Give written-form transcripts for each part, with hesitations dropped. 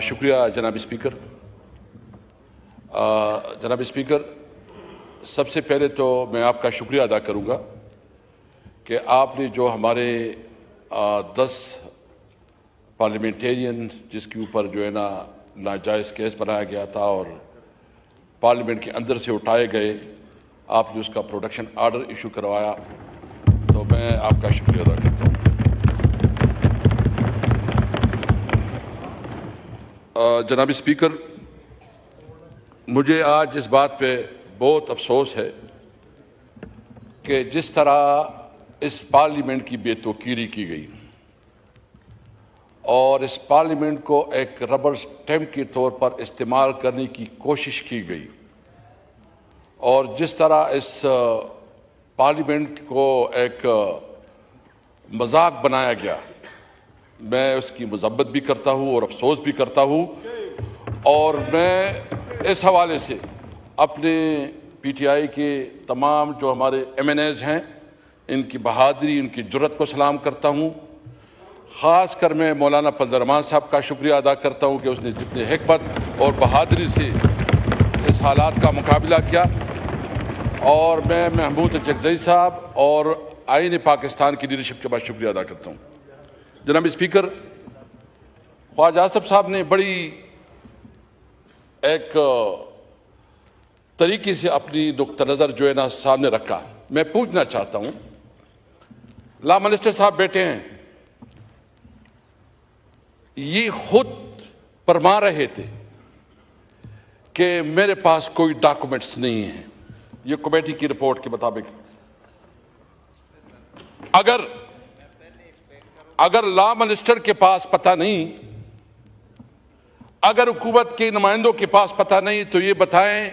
شکریہ جناب اسپیکر. جناب اسپیکر، سب سے پہلے تو میں آپ کا شکریہ ادا کروں گا کہ آپ نے جو ہمارے 10 پارلیمنٹیرین جس کے اوپر جو ہے نا ناجائز کیس بنایا گیا تھا اور پارلیمنٹ کے اندر سے اٹھائے گئے، آپ نے اس کا پروڈکشن آرڈر ایشو کروایا، تو میں آپ کا شکریہ ادا کرتا ہوں. جناب اسپیکر، مجھے آج اس بات پہ بہت افسوس ہے کہ جس طرح اس پارلیمنٹ کی بے توقیری کی گئی اور اس پارلیمنٹ کو ایک ربر سٹیمپ کے طور پر استعمال کرنے کی کوشش کی گئی اور جس طرح اس پارلیمنٹ کو ایک مذاق بنایا گیا، میں اس کی مذمت بھی کرتا ہوں اور افسوس بھی کرتا ہوں. اور میں اس حوالے سے اپنے پی ٹی آئی کے تمام جو ہمارے ایم این ایز ہیں، ان کی بہادری، ان کی جرأت کو سلام کرتا ہوں. خاص کر میں مولانا فضل الرحمان صاحب کا شکریہ ادا کرتا ہوں کہ اس نے جتنے حکمت اور بہادری سے اس حالات کا مقابلہ کیا. اور میں محمود چکزئی صاحب اور آئین پاکستان کی لیڈرشپ کے بعد شکریہ ادا کرتا ہوں. جناب اسپیکر، خواجہ آصف صاحب نے بڑی ایک طریقے سے اپنی نقطہ نظر جو ہے نا سامنے رکھا. میں پوچھنا چاہتا ہوں، لا منسٹر صاحب بیٹھے ہیں، یہ خود فرما رہے تھے کہ میرے پاس کوئی ڈاکومنٹس نہیں ہیں. یہ کمیٹی کی رپورٹ کے مطابق اگر لا منسٹر کے پاس پتہ نہیں، اگر حکومت کے نمائندوں کے پاس پتہ نہیں، تو یہ بتائیں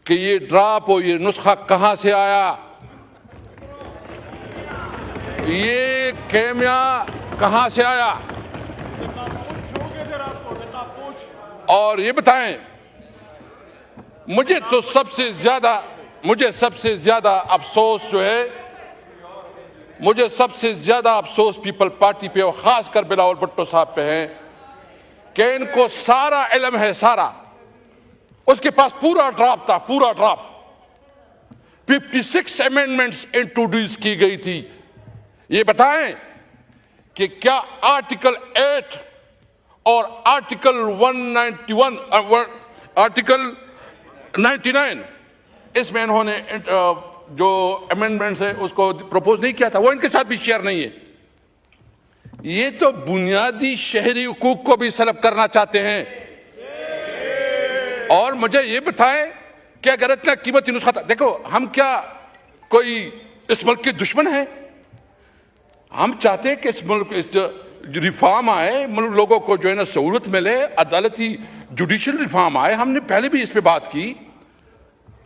کہ یہ ڈراپ اور یہ نسخہ کہاں سے آیا، یہ کیمیا کہاں سے آیا. اور یہ بتائیں، مجھے سب سے زیادہ افسوس جو ہے، مجھے سب سے زیادہ افسوس پیپل پارٹی پہ اور خاص کر بلاول بھٹو صاحب پہ ہے کہ ان کو سارا علم ہے، سارا. اس کے پاس پورا ڈرافٹ تھا، پورا ڈرافٹ. 56 امینڈمنٹس انٹروڈیوس کی گئی تھی. یہ بتائیں کہ کیا آرٹیکل 8 اور آرٹیکل 191 آرٹیکل 99 اس میں انہوں نے جو امینڈمنٹس ہے اس کو پروپوز نہیں کیا تھا، وہ ان کے ساتھ بھی شیئر نہیں ہے. یہ تو بنیادی شہری حقوق کو بھی سلب کرنا چاہتے ہیں. اور مجھے یہ بتائیں کہ اگر اتنا قیمتی نسخہ تھا، دیکھو ہم کیا کوئی اس ملک کے دشمن ہیں؟ ہم چاہتے ہیں کہ اس ملک ریفارم آئے، لوگوں کو جو ہے نا سہولت ملے، عدالتی جوڈیشل ریفارم آئے. ہم نے پہلے بھی اس پہ بات کی.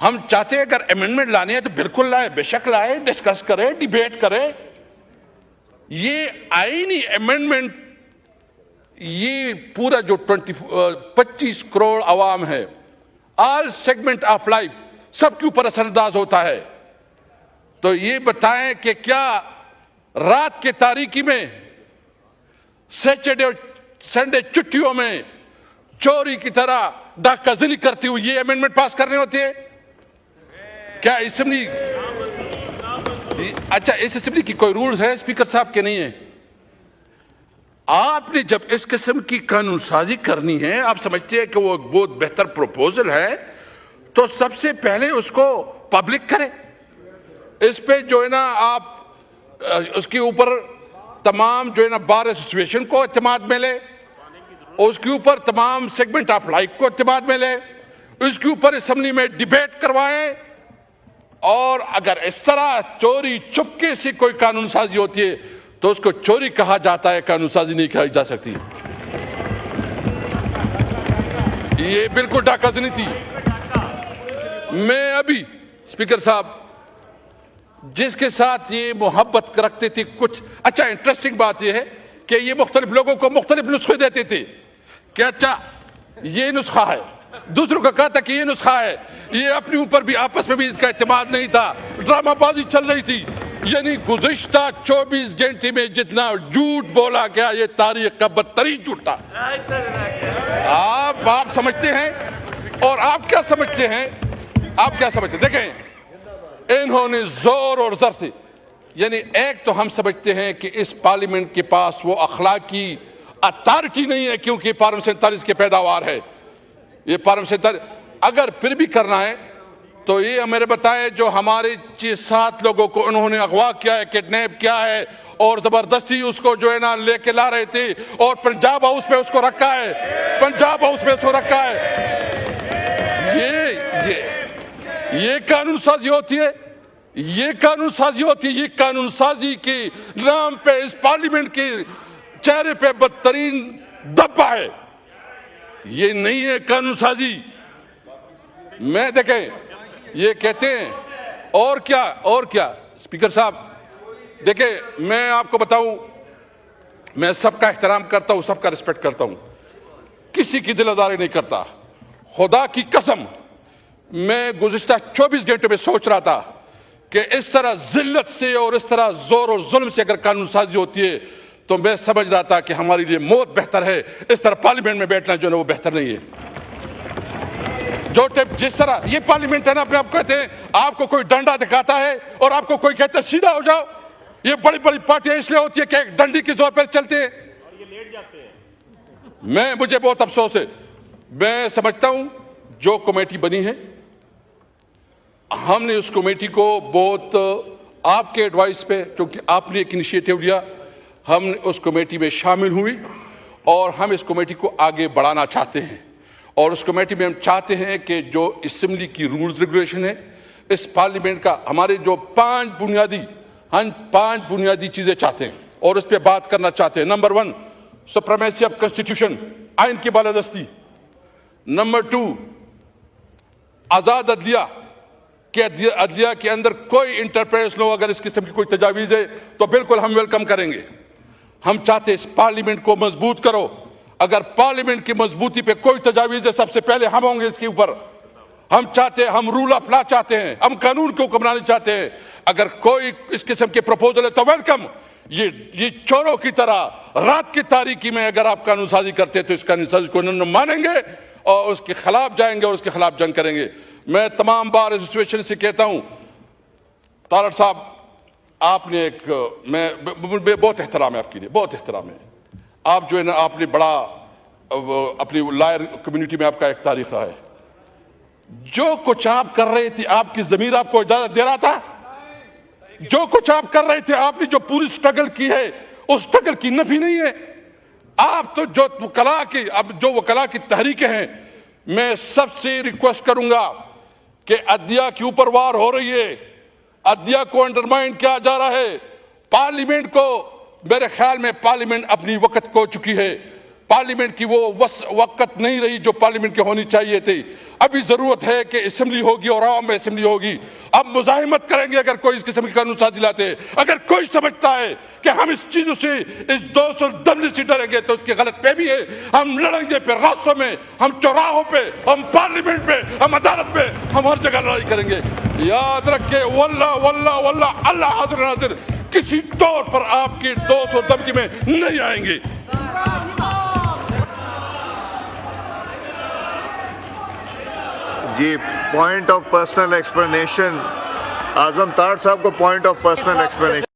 ہم چاہتے ہیں اگر امینڈمنٹ لانے ہیں تو بالکل لائے، بے شک لائے، ڈسکس کرے، ڈیبیٹ کرے. یہ آئینی امینڈمنٹ، یہ پورا جو 25 کروڑ عوام ہے، آل سیگمنٹ آف لائف، سب کے اوپر اثر انداز ہوتا ہے. تو یہ بتائیں کہ کیا رات کے تاریکی میں، سیٹرڈے اور سنڈے چھٹیوں میں چوری کی طرح ڈاکہ زنی کرتی ہوئی یہ امینڈمنٹ پاس کرنے ہوتے ہیں؟ کیا اسمبلی، اچھا اس اسمبلی کی کوئی رولز ہے اسپیکر صاحب کے نہیں ہے؟ آپ نے جب اس قسم کی قانون سازی کرنی ہے، آپ سمجھتے ہیں کہ وہ بہت بہتر پروپوزل ہے، تو سب سے پہلے اس کو پبلک کریں. اس پہ جو ہے نا آپ اس کے اوپر تمام جو ہے نا بار ایسوسیشن کو اعتماد میں لے، اس کے اوپر تمام سیگمنٹ آف لائف کو اعتماد میں لے، اس کے اوپر اسمبلی میں ڈیبیٹ کروائیں. اور اگر اس طرح چوری چپکے سے کوئی قانون سازی ہوتی ہے تو اس کو چوری کہا جاتا ہے، قانون سازی نہیں کہی جا سکتی. یہ بالکل ڈاکہ زنی تھی. میں ابھی اسپیکر صاحب جس کے ساتھ یہ محبت رکھتے تھے، کچھ اچھا انٹرسٹنگ بات یہ ہے کہ یہ مختلف لوگوں کو مختلف نسخے دیتے تھے کہ اچھا یہ نسخہ ہے، دوسروں کا کہا تھا کہ یہ نسخہ ہے. یہ اپنے اوپر بھی آپس میں بھی اس کا اعتماد نہیں تھا، ڈرامہ بازی چل رہی تھی. یعنی گزشتہ 24 گھنٹے میں جتنا جھوٹ بولا گیا یہ تاریخ کا بدترین جھوٹ تھا. آپ سمجھتے ہیں اور آپ کیا سمجھتے ہیں؟ دیکھیں انہوں نے زور اور زر سے، یعنی ایک تو ہم سمجھتے ہیں کہ اس پارلیمنٹ کے پاس وہ اخلاقی اتھارٹی نہیں ہے کیونکہ پارلیمنٹ 47 کی پیداوار ہے. یہ پارلیمنٹ 47 اگر پھر بھی کرنا ہے تو یہ ہمیں بتائیں جو ہمارے 6-7 لوگوں کو انہوں نے اغوا کیا ہے، کڈنیپ کیا ہے اور زبردستی اس کو جو ہے نا لے کے لا رہے تھے اور پنجاب ہاؤس میں اس کو رکھا ہے، یہ قانون سازی ہوتی ہے. یہ قانون سازی کے نام پہ اس پارلیمنٹ کے چہرے پہ بدترین دبا ہے. یہ نہیں ہے قانون سازی. میں دیکھیں یہ کہتے ہیں اور کیا اسپیکر صاحب دیکھیں میں آپ کو بتاؤں، میں سب کا احترام کرتا ہوں، سب کا رسپیکٹ کرتا ہوں، کسی کی دل آزاری نہیں کرتا. خدا کی قسم میں گزشتہ 24 گھنٹوں میں سوچ رہا تھا کہ اس طرح ذلت سے اور اس طرح زور اور ظلم سے اگر قانون سازی ہوتی ہے تو میں سمجھ رہا تھا کہ ہمارے لیے موت بہتر ہے. اس طرح پارلیمنٹ میں بیٹھنا جو ہے وہ بہتر نہیں ہے. جس طرح یہ پارلیمنٹ ہے نا، اپنے آپ کہتے ہیں آپ کو کوئی ڈنڈا دکھاتا ہے اور آپ کو کوئی کہتا ہے سیدھا ہو جاؤ. یہ بڑی بڑی پارٹیاں اس لیے ہوتی ہے کہ ایک ڈنڈی کے زور پر چلتے ہیں. مجھے بہت افسوس ہے. میں سمجھتا ہوں جو کمیٹی بنی ہے ہم نے اس کمیٹی کو بہت آپ کے ایڈوائس پہ، کیونکہ آپ نے ایک انیشیٹو لیا، ہم اس کمیٹی میں شامل ہوئی اور ہم اس کمیٹی کو آگے بڑھانا چاہتے ہیں. اور اس کمیٹی میں ہم چاہتے ہیں کہ جو اسمبلی کی رولز ریگولیشن ہے، اس پارلیمنٹ کا ہمارے جو 5 بنیادی چیزیں چاہتے ہیں اور اس پہ بات کرنا چاہتے ہیں. نمبر 1 سپریمیسی آف کنسٹیٹیوشن، آئین کی بالادستی. نمبر 2 آزاد عدلیہ، کہ عدلیہ کے اندر کوئی انٹرپریس نہ ہو. اگر اس قسم کی کوئی تجاویز ہے تو بالکل ہم ویلکم کریں گے. ہم چاہتے ہیں اس پارلیمنٹ کو مضبوط کرو. اگر پارلیمنٹ کی مضبوطی پہ کوئی تجاویز ہے سب سے پہلے ہم ہوں گے اس کے اوپر. ہم چاہتے ہیں، ہم رول آف لا چاہتے ہیں، ہم قانون کو حکمرانی چاہتے ہیں. اگر کوئی اس قسم کے پروپوزل ہے تو ویلکم. یہ چوروں کی طرح رات کی تاریکی میں اگر آپ قانون سازی کرتے تو اس قانون سازی کو نہ مانیں گے اور اس کے خلاف جائیں گے اور اس کے خلاف جنگ کریں گے. میں تمام بار اس سچویشن سے کہتا ہوں طارڑ صاحب، آپ نے ایک بہت احترام ہے آپ کے لیے، بہت احترام ہے. آپ جو ہے نا آپ نے بڑا اپنی لائر کمیونٹی میں آپ کا ایک تاریخ رہا ہے. جو کچھ آپ کر رہے تھے آپ کی ضمیر آپ کو اجازت دے رہا تھا؟ جو کچھ آپ کر رہے تھے آپ نے جو پوری سٹرگل کی ہے اس سٹرگل کی نفی نہیں ہے. آپ تو جو وکلاء کی تحریکیں ہیں، میں سب سے ریکویسٹ کروں گا کہ عدلیہ کے اوپر وار ہو رہی ہے، عدلیہ کو انڈرمائن کیا جا رہا ہے. پارلیمنٹ کو، میرے خیال میں پارلیمنٹ اپنی وقت کھو چکی ہے. پارلیمنٹ کی وہ وقت نہیں رہی جو پارلیمنٹ کی ہونی چاہیے تھی. ابھی ضرورت ہے کہ اسمبلی ہوگی اور عوام میں اسمبلی ہوگی. اب مزاحمت کریں گے اگر کوئی اس قسم کی قانون سازی لاتے. اگر کوئی سمجھتا ہے کہ ہم اس چیزوں سے، اس دوست اور دمنے سے ڈریں گے تو اس کی غلط فہمی ہے. ہم لڑیں گے پھر راستوں میں، ہم چوراہوں پہ، ہم پارلیمنٹ پہ، ہم عدالت پہ، ہم ہر جگہ لڑائی کریں گے. یاد رکھے واللہ واللہ واللہ اللہ حاضر ناظر کسی طور پر آپ کی دوست اور دمکی میں نہیں آئیں گے. جی پوائنٹ آف پرسنل ایکسپلینیشن، اعظم طارڑ صاحب کو پوائنٹ آف پرسنل ایکسپلینیشن.